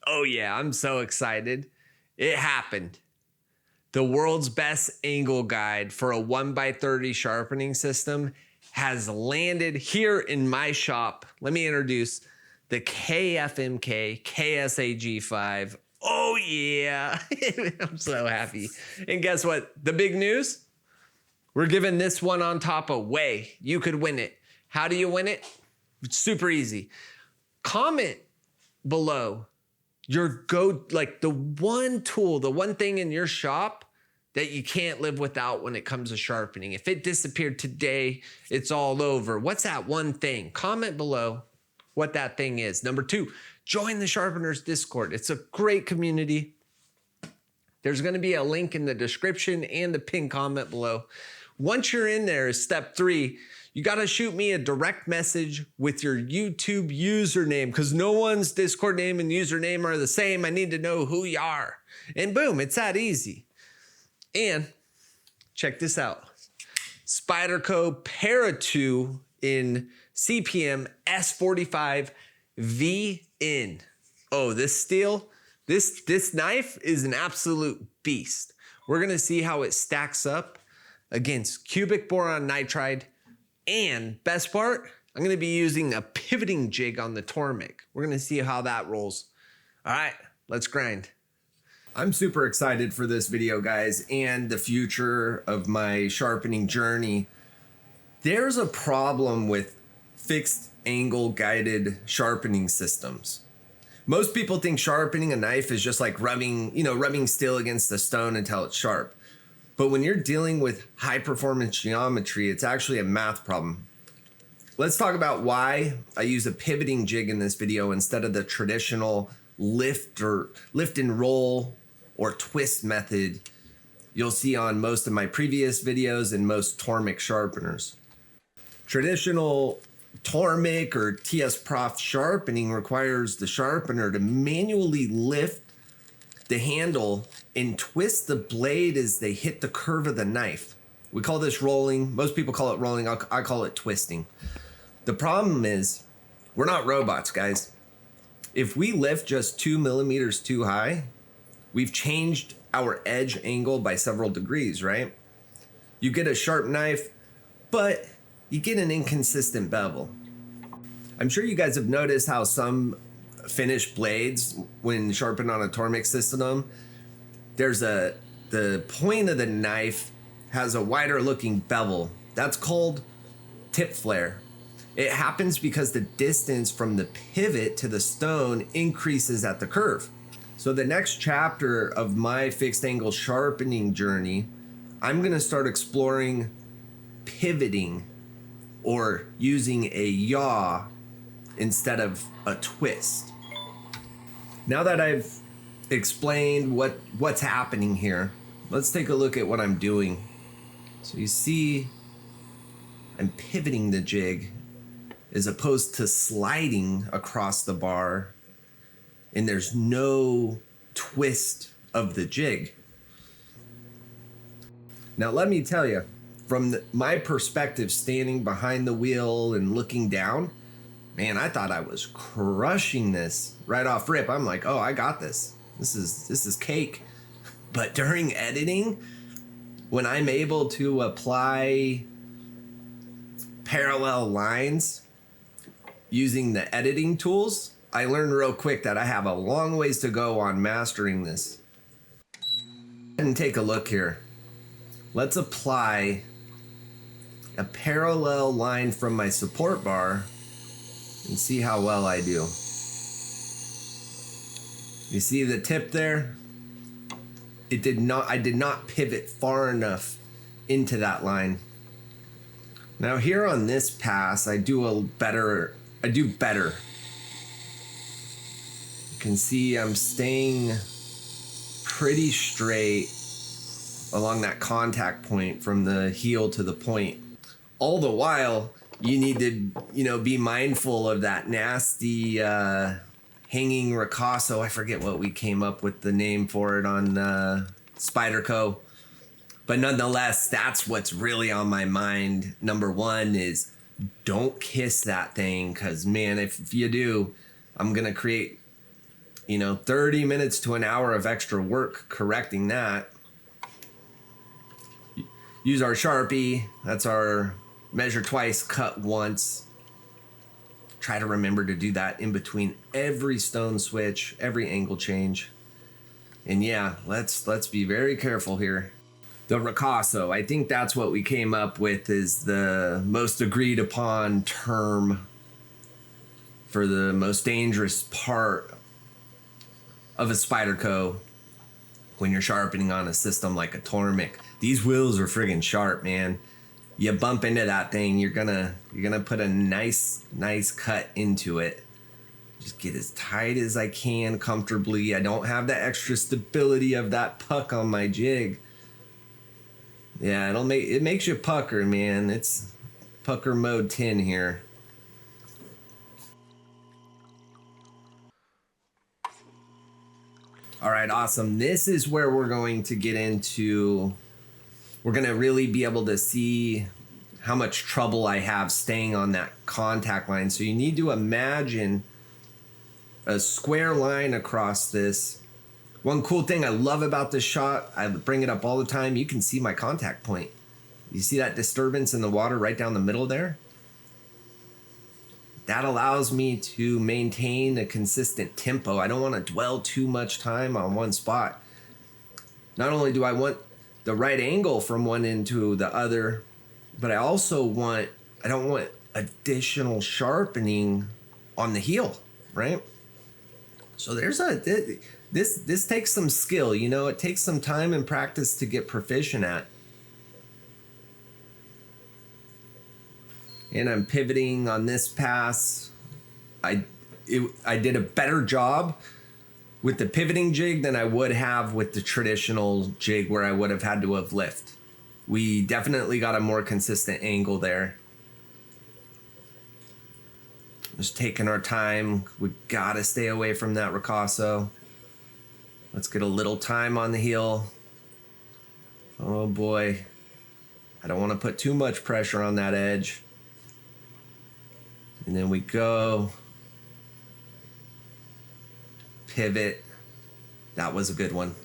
Oh yeah, I'm so excited. It happened. The world's best angle guide for a 1x30 sharpening system has landed here in my shop. Let me introduce the KFMK KSAG5. Oh yeah, I'm so happy. And guess what? The big news? We're giving this one on top away. You could win it. How do you win it? It's super easy. Comment below your like the one tool, the one thing in your shop that you can't live without when it comes to sharpening. If it disappeared today, it's all over. What's that one thing? Comment below what that thing is. Number 2, join the Sharpeners Discord. It's a great community. There's going to be a link in the description and the pinned comment below. Once you're in there, step 3, you got to shoot me a direct message with your YouTube username because no one's Discord name and username are the same. I need to know who you are. And boom, it's that easy. And check this out. Spyderco Para 2 in CPM S45VN. Oh, this steel, this knife is an absolute beast. We're going to see how it stacks up against cubic boron nitride. And best part, I'm going to be using a pivoting jig on the Tormek. We're going to see how that rolls. All right, let's grind. I'm super excited for this video, guys, and the future of my sharpening journey. There's a problem with fixed angle guided sharpening systems. Most people think sharpening a knife is just like rubbing steel against the stone until it's sharp. But when you're dealing with high performance geometry, it's actually a math problem. Let's talk about why I use a pivoting jig in this video instead of the traditional lift and roll or twist method you'll see on most of my previous videos and most Tormek sharpeners. Traditional Tormek or TS Prof sharpening requires the sharpener to manually lift the handle and twist the blade as they hit the curve of the knife. We call this rolling. Most people call it rolling. I call it twisting. The problem is we're not robots, guys. If we lift just 2 millimeters too high, we've changed our edge angle by several degrees, right? You get a sharp knife, but you get an inconsistent bevel. I'm sure you guys have noticed how some finished blades, when sharpened on a Tormek system, the point of the knife has a wider looking bevel. That's called tip flare. It happens because the distance from the pivot to the stone increases at the curve. So the next chapter of my fixed angle sharpening journey, I'm gonna start exploring pivoting or using a yaw instead of a twist. Now that I've explained what's happening here, let's take a look at what I'm doing. So you see, I'm pivoting the jig as opposed to sliding across the bar, and there's no twist of the jig. Now let me tell you, from my perspective, standing behind the wheel and looking down, man, I thought I was crushing this right off rip. I'm like, oh, I got this. This is cake. But during editing, when I'm able to apply parallel lines using the editing tools, I learned real quick that I have a long ways to go on mastering this. And take a look here. Let's apply a parallel line from my support bar and see how well I do. You see the tip there? I did not pivot far enough into that line. Now here on this pass, I do better. You can see I'm staying pretty straight along that contact point from the heel to the point. All the while, you need to, be mindful of that nasty hanging Ricasso. I forget what we came up with the name for it on Spyderco. But nonetheless, that's what's really on my mind. Number one is don't kiss that thing, because man, if you do, I'm gonna create you know, 30 minutes to an hour of extra work correcting that. Use our Sharpie. That's our measure twice, cut once. Try to remember to do that in between every stone switch, every angle change. And yeah, let's be very careful here. The Ricasso, I think that's what we came up with is the most agreed upon term for the most dangerous part of a Spyderco when you're sharpening on a system like a Tormek. These wheels are friggin' sharp, man. You bump into that thing, you're gonna put a nice cut into it. Just get as tight as I can comfortably. I don't have the extra stability of that puck on my jig. Yeah, it makes you pucker, man. It's pucker mode 10 here. All right, awesome. This is where we're going to get into, we're gonna really be able to see how much trouble I have staying on that contact line. So you need to imagine a square line across this. One cool thing I love about this shot, I bring it up all the time, you can see my contact point. You see that disturbance in the water right down the middle there? That allows me to maintain a consistent tempo. I don't want to dwell too much time on one spot. Not only do I want the right angle from one end to the other, but I also I don't want additional sharpening on the heel, right? So this takes some skill, you know, it takes some time and practice to get proficient at. And I'm pivoting on this pass. I did a better job with the pivoting jig than I would have with the traditional jig where I would have had to have lift. We definitely got a more consistent angle there. Just taking our time. We gotta stay away from that Ricasso. Let's get a little time on the heel. Oh boy. I don't want to put too much pressure on that edge. And then we go. Pivot. That was a good one.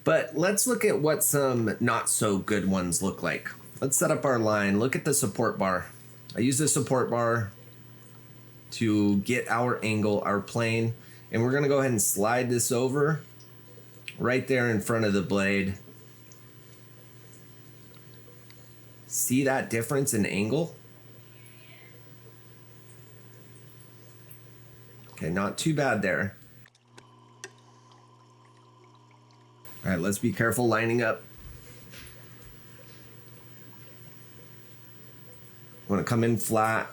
But let's look at what some not so good ones look like. Let's set up our line. Look at the support bar. I use the support bar to get our angle, our plane, and we're gonna go ahead and slide this over right there in front of the blade. See that difference in angle? Okay, not too bad there. All right, let's be careful lining up. Want to come in flat.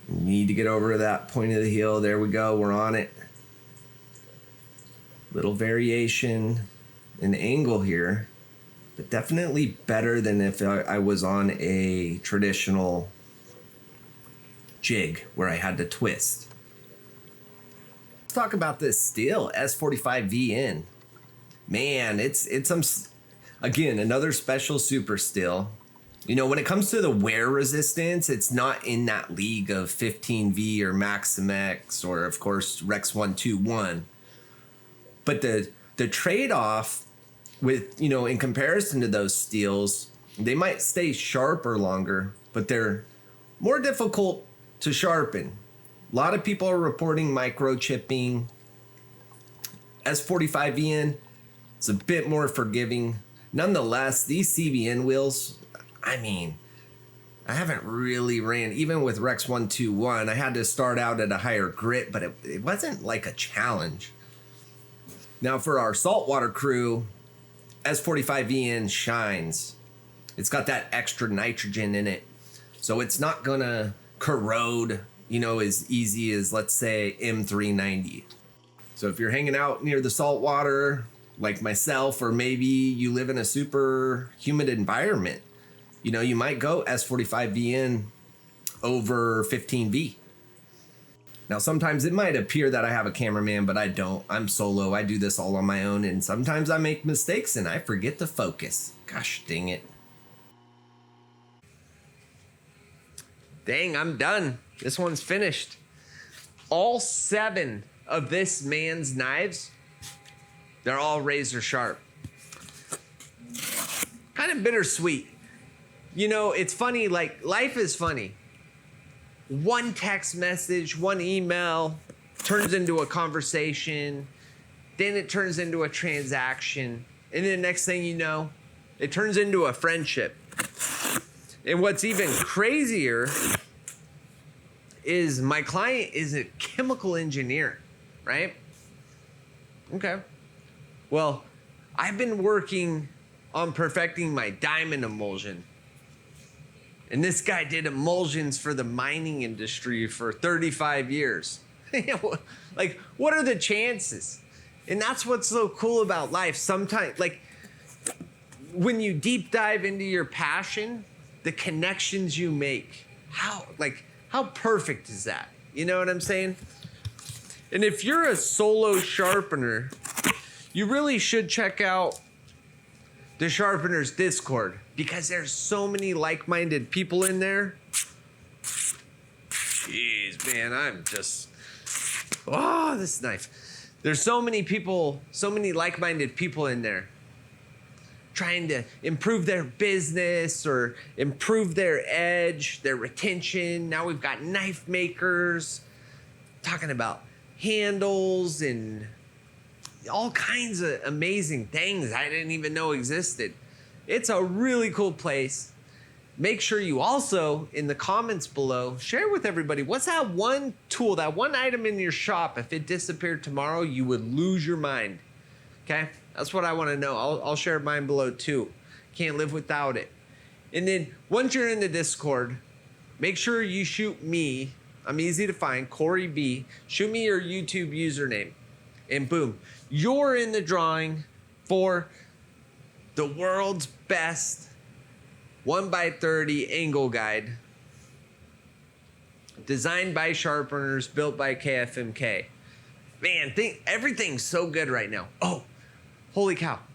Need to get over that point of the heel. There we go, we're on it. Little variation in angle here, but definitely better than if I was on a traditional jig where I had to twist. Let's talk about this steel, S45VN. Man, it's some, again, another special super steel. You know, when it comes to the wear resistance, it's not in that league of 15V or Maximex or, of course, Rex 121. But the trade-off with, you know, in comparison to those steels, they might stay sharper longer, but they're more difficult to sharpen. A lot of people are reporting microchipping. S45VN, it's a bit more forgiving. Nonetheless, these CVN wheels, I mean, I haven't really ran, even with Rex 121, I had to start out at a higher grit, but it wasn't like a challenge. Now for our saltwater crew, S45VN shines. It's got that extra nitrogen in it, so it's not gonna corrode, you know, as easy as, let's say, M390. So if you're hanging out near the saltwater, like myself, or maybe you live in a super humid environment, you know, you might go S45VN over 15V. Now, sometimes it might appear that I have a cameraman, but I don't. I'm solo. I do this all on my own, and sometimes I make mistakes and I forget to focus. Gosh dang it. Dang, I'm done. This one's finished. All 7 of this man's knives, they're all razor sharp. Kind of bittersweet. You know, it's funny, like life is funny. One text message, one email turns into a conversation, then it turns into a transaction, and then the next thing you know, it turns into a friendship. And what's even crazier is my client is a chemical engineer, right? Okay. Well, I've been working on perfecting my diamond emulsion. And this guy did emulsions for the mining industry for 35 years. Like, what are the chances? And that's what's so cool about life. Sometimes, like, when you deep dive into your passion, the connections you make, how perfect is that? You know what I'm saying? And if you're a solo sharpener, you really should check out the Sharpeners Discord, because there's so many like-minded people in there. Jeez, man, I'm just, this knife. There's so many people, so many like-minded people in there trying to improve their business or improve their edge, their retention. Now we've got knife makers talking about handles and all kinds of amazing things I didn't even know existed. It's a really cool place. Make sure you also, in the comments below, share with everybody, what's that one tool, that one item in your shop, if it disappeared tomorrow, you would lose your mind. Okay? That's what I want to know. I'll share mine below too. Can't live without it. And then once you're in the Discord, make sure you shoot me. I'm easy to find, Corey B. Shoot me your YouTube username. And boom, you're in the drawing for the world's best 1x30 angle guide. Designed by Sharpeners, built by KFMK. Man, everything's so good right now. Oh, holy cow.